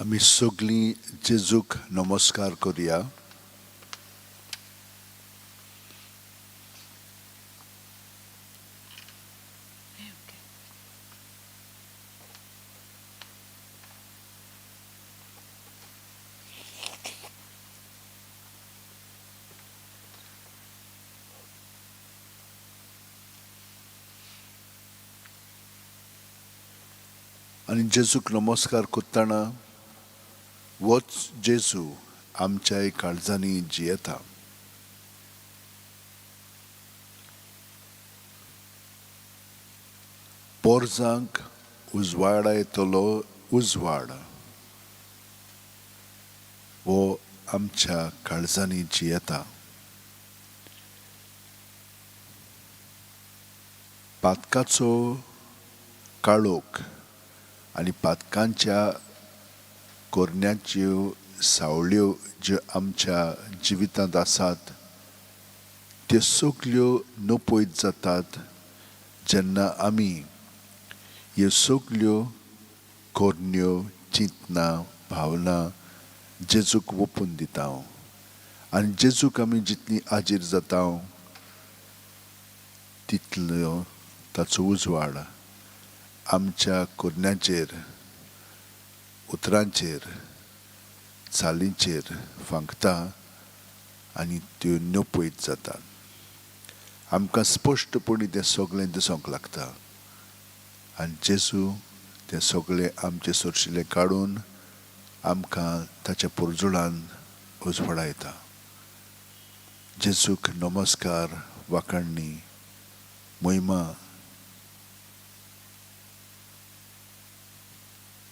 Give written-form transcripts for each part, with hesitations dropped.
आमी सगळीं जेजूक नमस्कार करुया. आनी जेजूक नमस्कार करतना वोच जेजू आमच्याय काळजांनी जियेता. पोरजांक उजवाडा येतलो उजवाड वो आमच्या काळजांनी जियेता. पातकाचो काळोख आनी पातकांच्या कोरण्याच्यो सावळ्यो ज्यो आमच्या जिवितांत आसात त्यो सगल्यो नपयत जातात जेन्ना आमी ह्यो सगल्यो कोरण्यो चिंतना भावना जेजूक ओपून दिता. आनी जेजूक आमी जितली आजीर जाता तितलो ताचो उजवाड आमच्या कोरण्याचेर उतरांचेर चालींचेर फांकता आनी त्यो नपयत जातात. आमकां स्पश्टपणी तें सगळें दिसोंक लागता आनी जेजू तें सगळें आमचे सोरशिल्लें काडून आमकां ताच्या पोरजोळान उजवाडायता. जेजूक नमस्कार, वाखाणणी, महिमा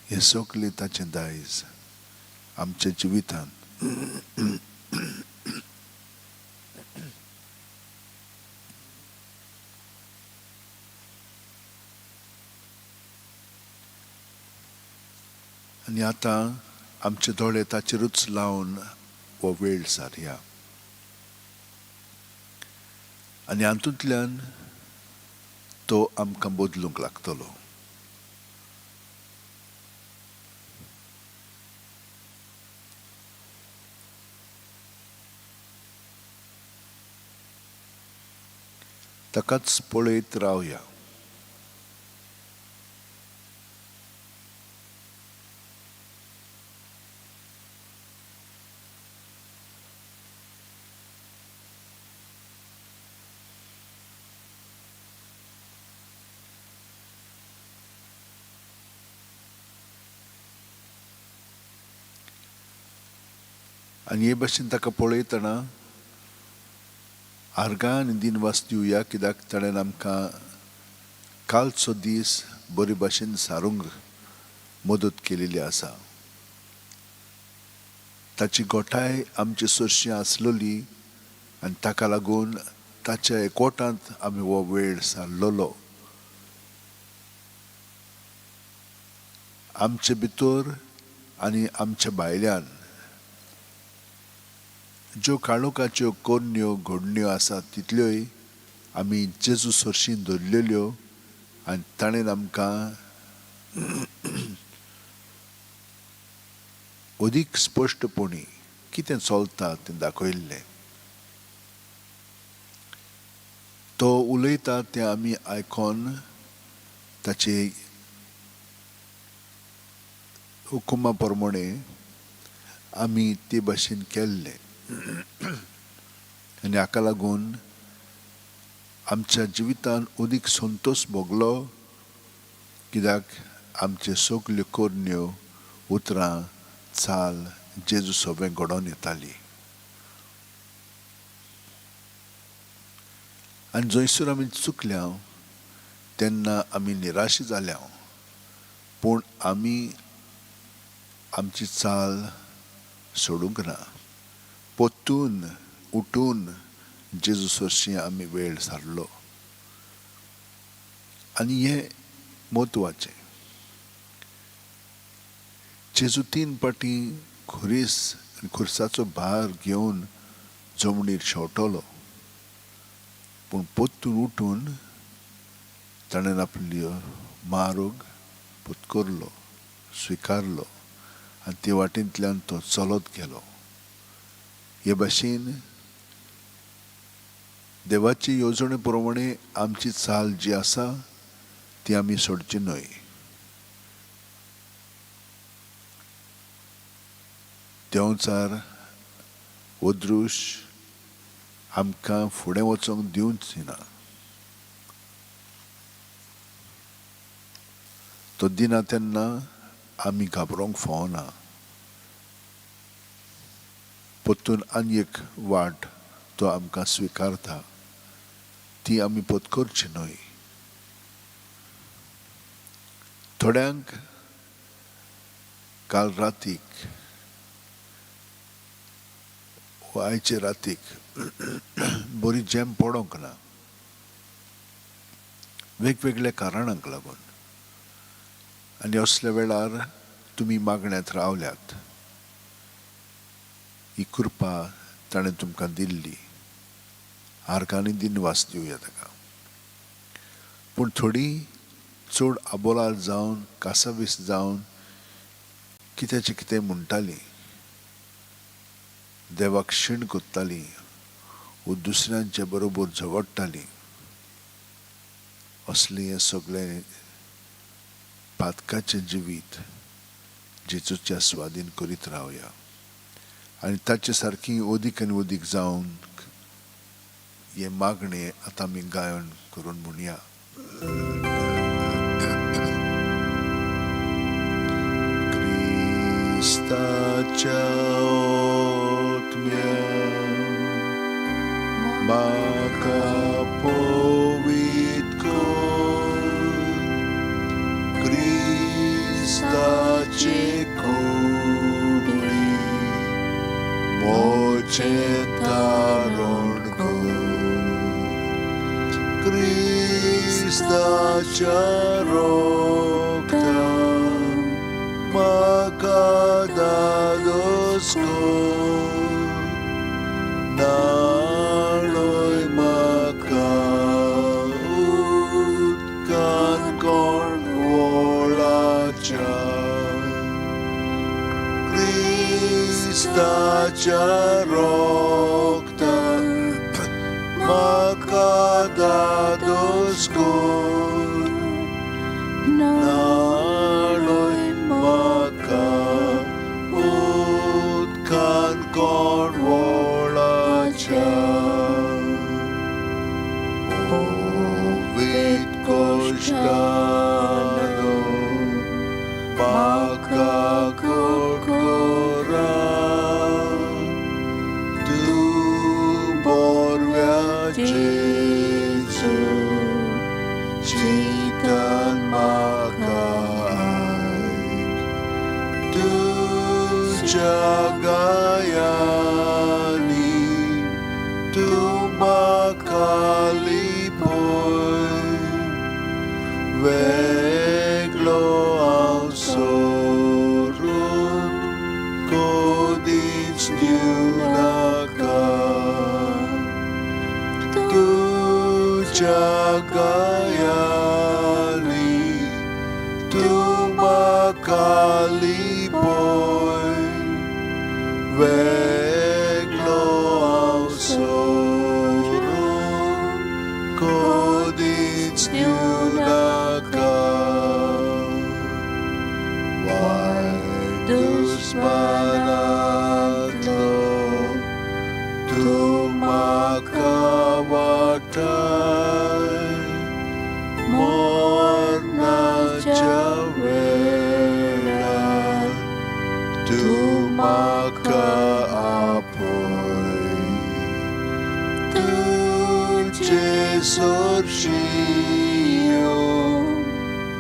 हे सगळें ताचें दायज आमच्या जिवितांत. आनी आतां आमचे दोळे ताचेरूच लावन हो वेळ सारया आनी हातूंतल्यान तो आमकां बदलूंक लागतलो. ताकाच पळयत रावया. आनी हे भाशेन ताका पळयतना आर्गां आनी दिनवास दिवया, कित्याक ताणें आमकां कालचो दीस बरे भाशेन सारूंक मदत केलेली आसा. ताची गोठाय आमचे सोरशीं आसलेली आनी ताका लागून ताच्या एकवटांत आमी हो वेळ सारलेलो. आमचे भितर आनी आमच्या भायल्यान ज्यो काळोखाच्यो कोरण्यो घडण्यो आसात तितल्योय आमी जेजू सोरशीं दवरलेल्यो आनी ताणें आमकां अदीक स्पश्टपणी कितें चलता तें दाखयल्लें. तो उलयता तें आमी आयकोन ताचे हुकुमा प्रमाणे आमी ते भाशेन केल्लें. आनी हाका लागून आमच्या जिवितांत अदीक संतोश भोगलो, कित्याक आमच्यो सगल्यो कोरण्यो उतरां चाल जेजू सोबें घडोवन येताली. आनी जंयसर आमी चुकल्या तेन्ना आमी निराश जाल्या, पूण आमी आमची चाल सोडूंक ना. पोत्तून उठून जेजू सोरशीं आमी वेळ सारलो आनी हें म्हत्वाचें. जेजू 3 पाटी खुर्साचो भार घेवन जमणीर शेवटलो, पूण पोत्तून उठून ताणें आपल्यो मार्ग पत्करलो, स्विकारलो आनी ते वाटेंतल्यान तो चलत गेलो. हे भाशेन देवाची येवजणे प्रमाणे आमची चाल जी आसा ती आमी सोडची न्हय. देंवचार ओद्रूश आमकां फुडें वचोंक दिवंच दिना. तो दिना तेन्ना आमी घाबरोंक फावना. परतून आनी एक वाट तो आमकां स्विकारता, ती आमी पत्करची न्हय. थोड्यांक काल रातीक वा आयचे रातीक बरी झेम पडोंक ना, वेगवेगळ्या कारणांक लागून. आनी असल्या वेळार तुमी मागण्यांत रावल्यात. ही कृपा ताणें तुमकां दिल्ली, आर्गांनी दिनवास दिवया ताका. पूण थोडीं चड आबोलार जावन कासावीस जावन कित्याचें कितें म्हणटालीं, देवाक शीण कोत्तालीं वो दुसऱ्यांचे बरोबर झगडटालीं. असलें हें सगळें पातकाचें जिवीत जेजूच्या स्वाधीन करीत रावया. आनी ताचे सारकी ओदीक आनी ओदीक जावन हे मागणे आतां आमी गायन करून म्हणया. क्रिस्ताच्या ओतम्यान म्हाका पवित्र कर. क्रिस्ताचे कुडी मोचें तारण कर. क्रिस्ताच्या रोगतान म्हाका धादोस कर. नाळय म्हाका उदकान कोण वळाच्या. क्रिस्ताच्या रोगतान म्हाका धादोस कर. नाळय म्हाका उदकान कोण वळाच्या. ओवीत कोश्टानो म्हाका कोरकोरा. तूं बोरव्या जेजू चिंतन म्हाका आयक. तुज्या गायांनी तूं म्हाका लिपय. वेगळो हांव सोडून कोदीच दिवनाका. तुज्या गायांनी तूं म्हाका लिपय. वेगळो हांव सोडून कोदीच दिवनाका. वायट दुस्मानांतलो तूं म्हाका वाटाय. मरणाच्या वेळार तूं म्हाका आपय. तुजे सोरशीं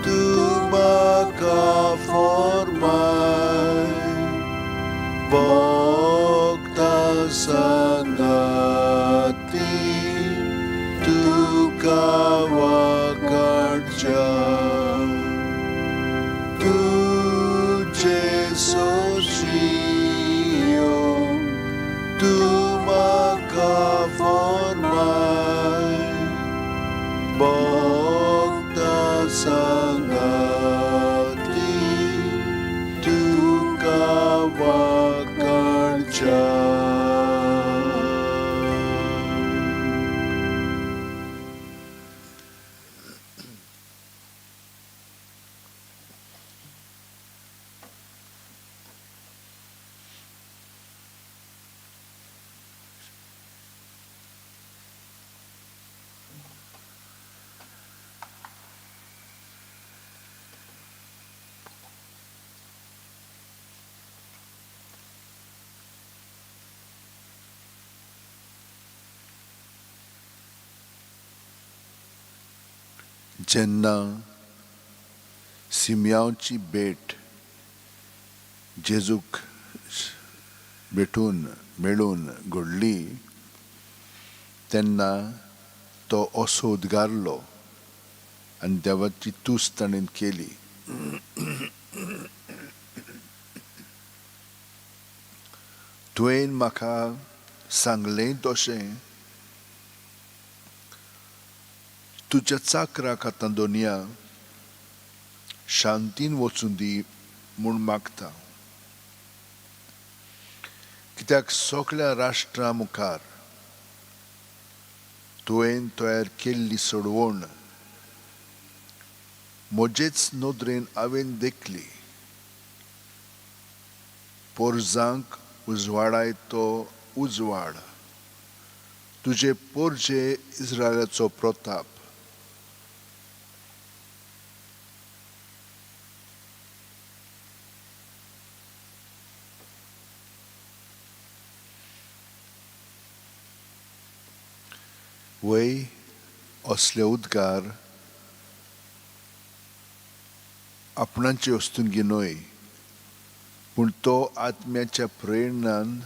तूं म्हाका फॉर्माय. भोगता सांगाती तुका वागणच्या. तुजे सोरशीं तूं म्हाका फॉर्माय. भोगता सांगाती तुका जेन्ना सिमयांची भेट जेजूक मेळून घडली तेन्ना तो असो उद्गारलो आनी देवाची तुस्त ताणें केली. तुवें म्हाका सांगलें तशें तुज्या चाकराक आतां दोनया शांतीन वचून दी म्हूण मागता. कित्याक सगळ्या राष्ट्रां मुखार तुवें तयार केल्ली सोडवण म्हजेच नदरेन हांवें देखली. पोरजांक उजवाडाय तो उजवाड, तुजे पोरजे इस्रायलाचो प्रताप. वय असले उद्गार आपणाचे वस्तूंगी न्हय, पूण तो आत्म्याच्या प्रेरणान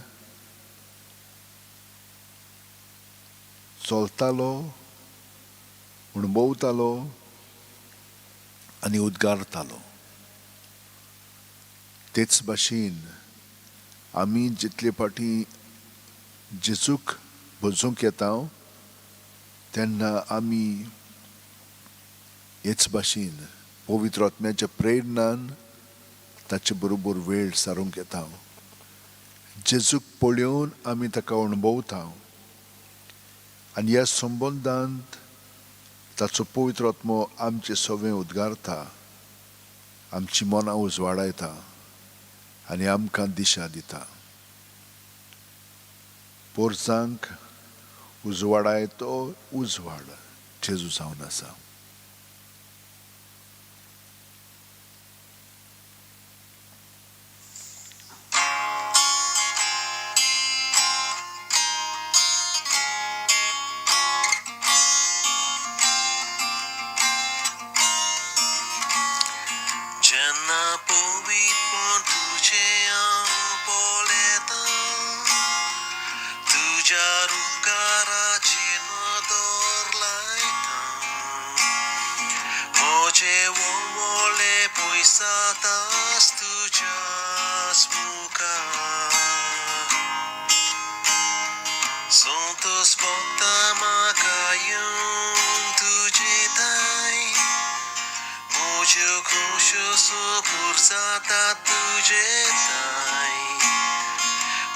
चलतालो, अणभवतालो आनी उद्गारतालो. तेच भाशेन आमी जितले फाटी जेजूक भजूंक येता तेन्ना आमी हेच भाशेन पवित्र आत्म्याच्या प्रेरणान ताचे बरोबर वेळ सारूंक येता. जेजूक पळोवन आमी ताका अणभवता आनी ह्या संबंदांत ताचो पवित्र आत्मो आमचे सगळें उद्गारता, आमची मनां उजवाडायता आनी आमकां दिशा दिता. पोरसांक उजवाडाय तो उजवाड जेजू जावन आसा. जेन्ना पवित्रपण तुजें हांव पळयतां, तुज्या रुपकाराची नदर लायतां. म्हजे वळवळे पयसातास तुज्याच मुखार. संतोश भक्ता म्हाका येवन तुजे दाय, म्हज्यो खोशो सोपूर जातात तुजे दाय.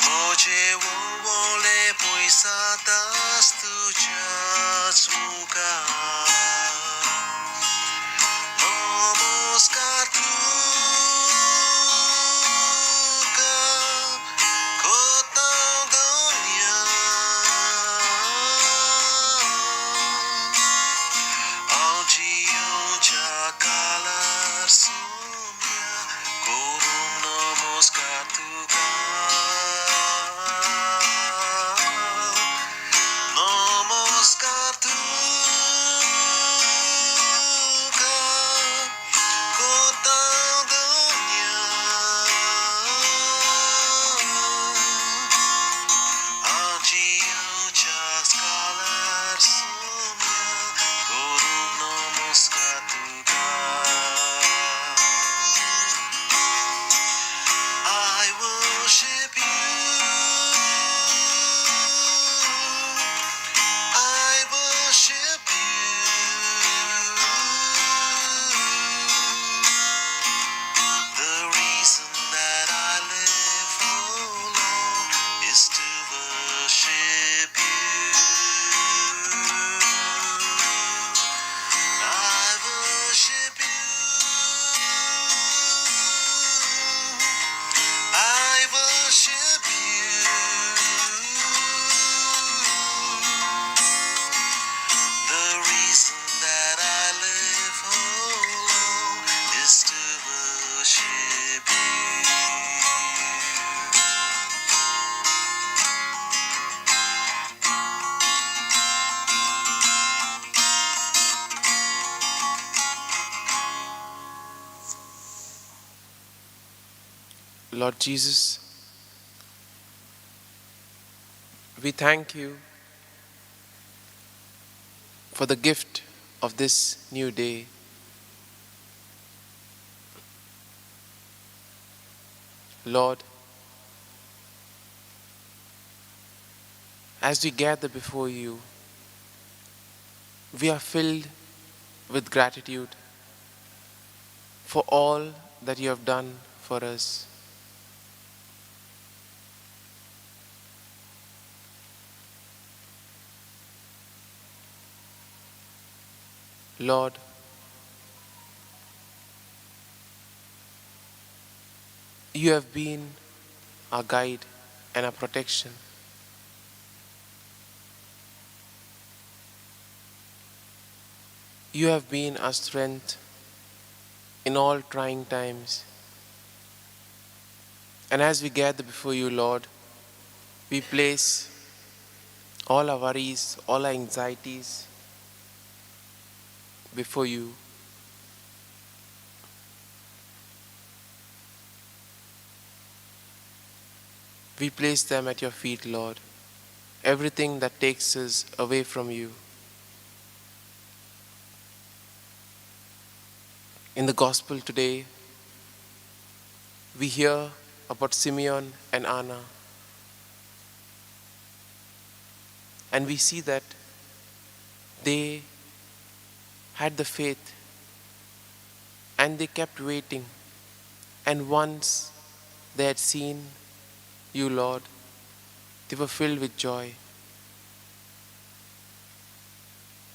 म्हजे वळवळे पयसातास तुज्याच मुखार. नमस्कार तुका कोतां दोनया, हांव जियोच्या काळार सोम्या करूंक नमस्कार तुका. नमस्कार तुका Lord Jesus, we thank you for the gift of this new day. Lord, as we gather before you, we are filled with gratitude for all that you have done for us. Lord, you have been our guide and our protection. You have been our strength in all trying times. And as we gather before you, Lord, we place all our worries, all our anxieties before you. We place them at your feet, Lord. Everything that takes us away from you. In the gospel today, we hear about Simeon and Anna. And we see that they had the faith and they kept waiting. And once they had seen you, Lord, they were filled with joy.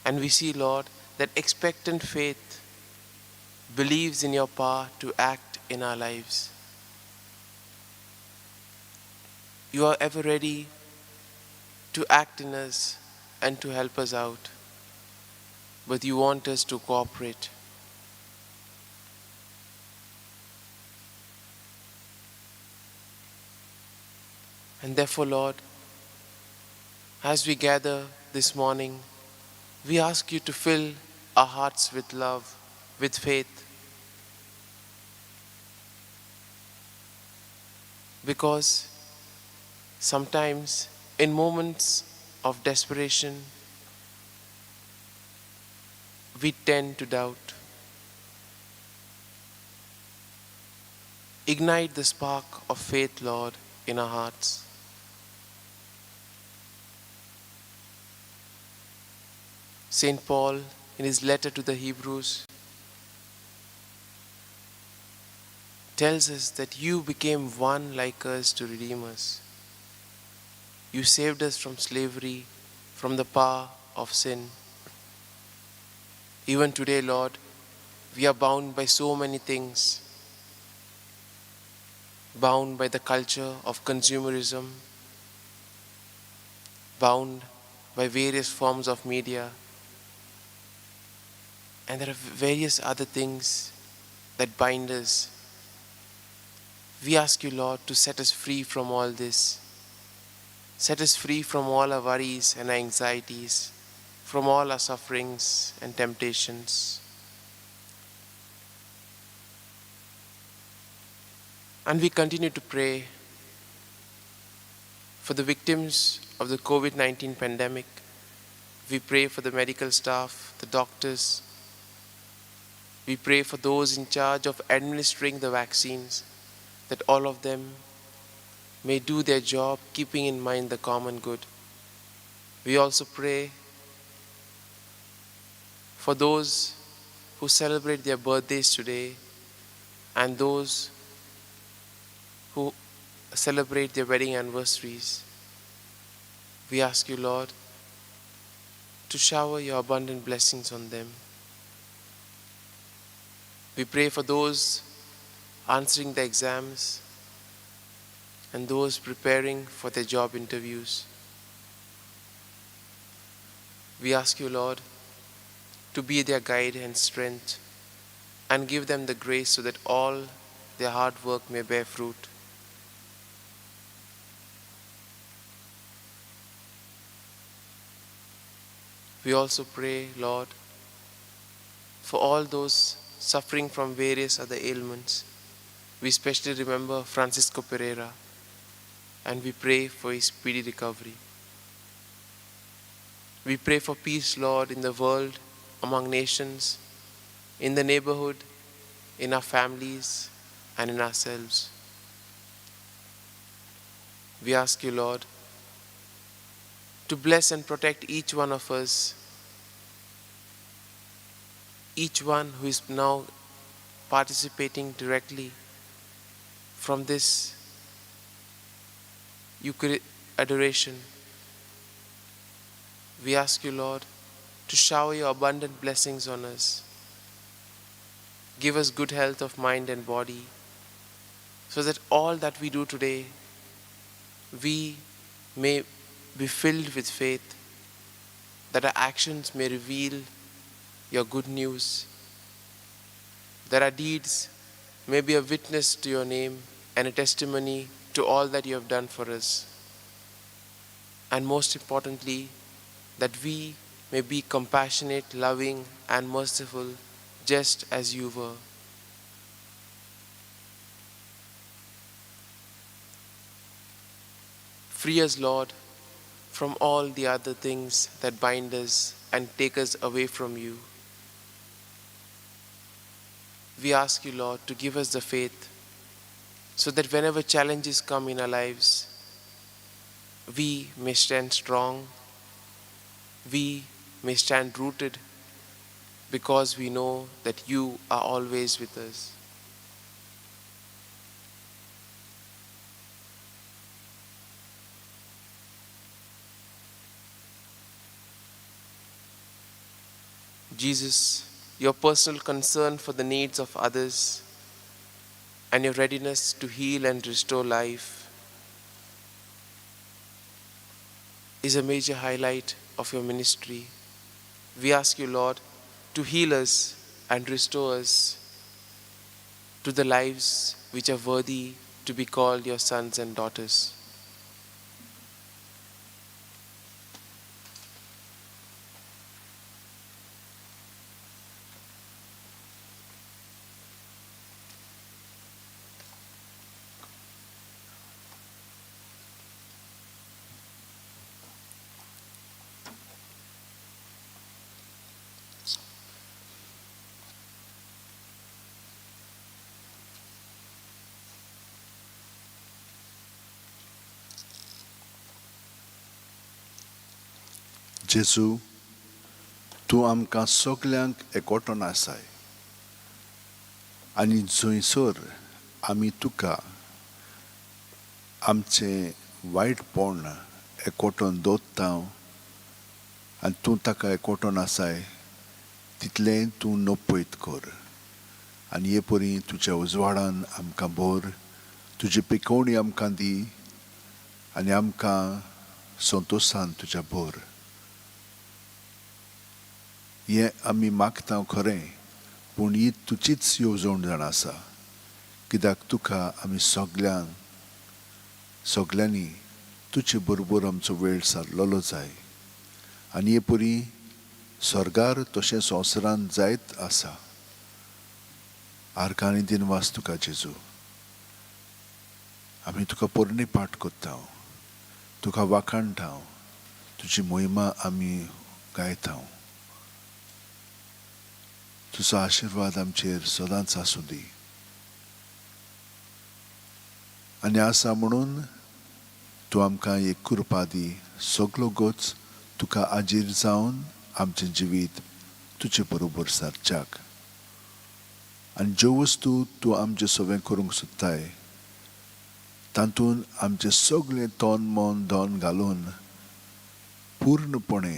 And we see, Lord, that expectant faith believes in your power to act in our lives. You are ever ready to act in us and to help us out. But you want us to cooperate. And therefore, Lord, as we gather this morning, we ask you to fill our hearts with love, with faith. Because sometimes in moments of desperation, we tend to doubt. Ignite the spark of faith, Lord, in our hearts. St. Paul, in his letter to the Hebrews, tells us that you became one like us to redeem us. You saved us from slavery, from the power of sin. Even today, Lord, we are bound by so many things. Bound by the culture of consumerism, bound by various forms of media, and there are various other things that bind us. We ask you, Lord, to set us free from all this. Set us free from all our worries and anxieties, from all our sufferings and temptations. And we continue to pray for the victims of the COVID-19 pandemic. We pray for the medical staff, the doctors. We pray for those in charge of administering the vaccines, that all of them may do their job keeping in mind the common good. We also pray for those who celebrate their birthdays today and those who celebrate their wedding anniversaries. We ask you, Lord, to shower your abundant blessings on them. We pray for those answering the exams and those preparing for their job interviews. We ask you, Lord, to be their guide and strength and give them the grace so that all their hard work may bear fruit. We also pray, Lord, for all those suffering from various other ailments. We especially remember Francisco Pereira and we pray for his speedy recovery. We pray for peace, Lord, in the world, among nations, in the neighborhood, in our families, and in ourselves. We ask you, Lord, to bless and protect each one of us, each one who is now participating directly from this adoration. We ask you, Lord, to shower your abundant blessings on us. Give us good health of mind and body, so that all that we do today, we may be filled with faith, that our actions may reveal your good news, that our deeds may be a witness to your name and a testimony to all that you have done for us. And most importantly, that we may be compassionate, loving, and merciful, just as you were. Free us, Lord, from all the other things that bind us and take us away from you. We ask you, Lord, to give us the faith so that whenever challenges come in our lives, we may stand strong, we may stand rooted, because we know that you are always with us. Jesus, your personal concern for the needs of others and your readiness to heal and restore life is a major highlight of your ministry. We ask you, Lord, to heal us and restore us to the lives which are worthy to be called your sons and daughters. जेजू, तूं आमकां सगल्यांक एकवटून आसाय आनी जंयसर आमी तुका आमचें वायटपण एकवटून दवरता आनी तूं ताका एकवटून आसाय तितलें तूं नपयत कर आनी हे परी तुज्या उजवाडान आमकां भर, तुजी पिकोवणी आमकां दी आनी आमकां संतोशान तुज्या भर. हें आमी मागता खरें, पूण ही तुजीच येवजण जाण आसा, कित्याक तुका आमी सगल्यांनी तुजे बरोबर आमचो वेळ सारलेलो जाय आनी हे परी स्वर्गार तशें संवसारांत जायत आसा. आर्गां आनी दिनवास तुका जेजू, आमी तुका पोरणी पाठ कोत्ता, तुका वाखाणटा, तुजी मोहिमा आमी गायता. तुजो आशिर्वाद आमचेर सदांच आसूं दी. आनी आसा म्हणून तूं आमकां एक कृपा दी, सगलो गोच तुका आजीर जावन आमचें जिवीत तुजे बरोबर सारच्याक. आनी ज्यो वस्तू तूं आमचे सोबें करूंक सोदताय तातूंत आमचें सगळें तन मन धन घालून पूर्णपणे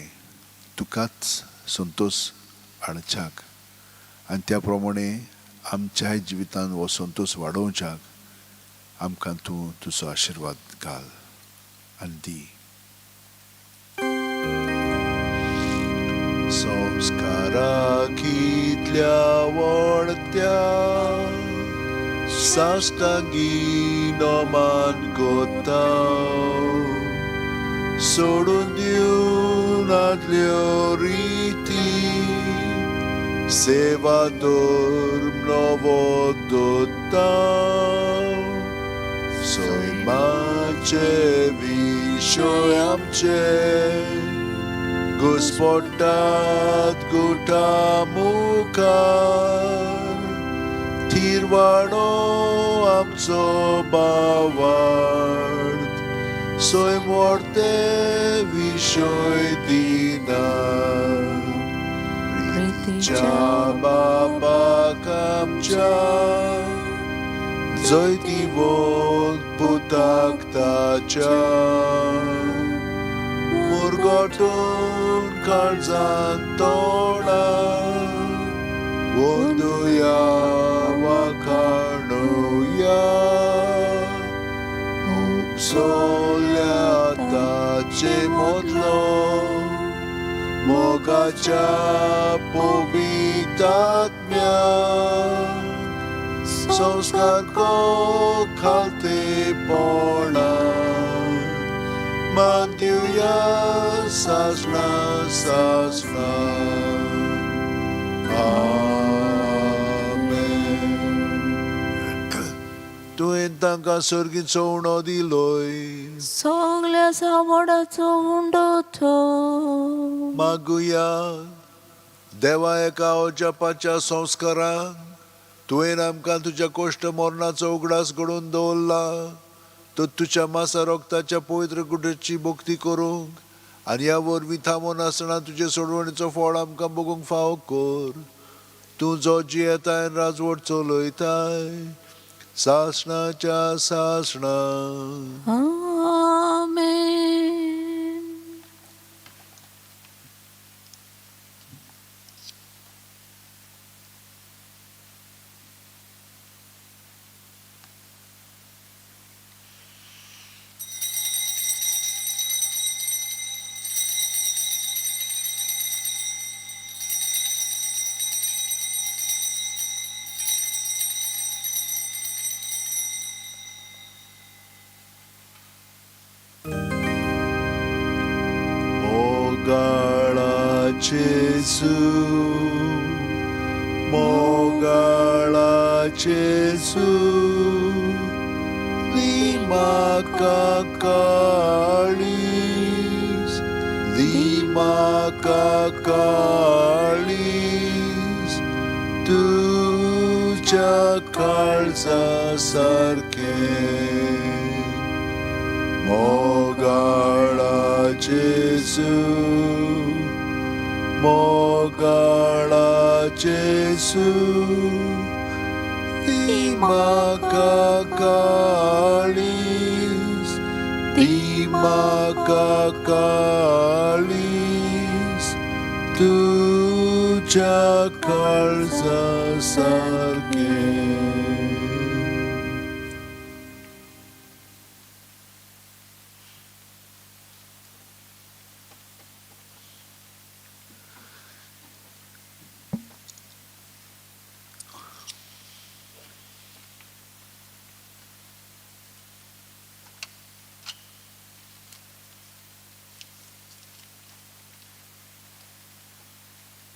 तुकाच संतोश हाडच्याक आनी त्या प्रमाणे आमच्याय जिवितांत हो संतोश वाडोवच्याक आमकां तूं तुजो आशिर्वाद घाल आनी दी. संस्कारांतल्या वणट्या साश्टांगी नोमान कोत्ता, सोडून दिवन आदल्यो रिती सेवा धर्म नवो दोत्ता. विषय आमचे घुसपट्टात गुटा मुखार थीर वाडो आमचो बावार्थ सोय मोडते विषय दिना प्रितीच्या बापाक आमच्या जैती बोल पुताक ताच्या मुरगोटून काळजान तोडा वोंदुया वाखाणुया उपसोल्या ताचे मोदलो मोगाच्या पवित्रात्म्या संस्कार को खालते पोणा मान्युया सासना सासना आमेन. तुवें तांकां सर्गीचो उणो दिलोय सगल्या सावडाचो उंडो तो मागुया देवा एका ओजापाच्या संस्कारान तुवें आमकां तुज्या कोश्ट मरणाचो उगडास घडोवन दवरला तो तुज्या मासा रोगताच्या पवित्र गुडेची भक्ती करूंक आनी ह्या वरवीं थांबून आसतना तुजे सोडवणीचो फळ आमकां भोगूंक फाव कर. तूं जो जियेताय राजवट चलयताय सासणाच्या सासणा आमेन. Mogala Jesu Lima Kakalis Tuja Kalza Sarke Mogala Jesu Mogala Jesu Lima Kakalis Tuja Kalza Sarke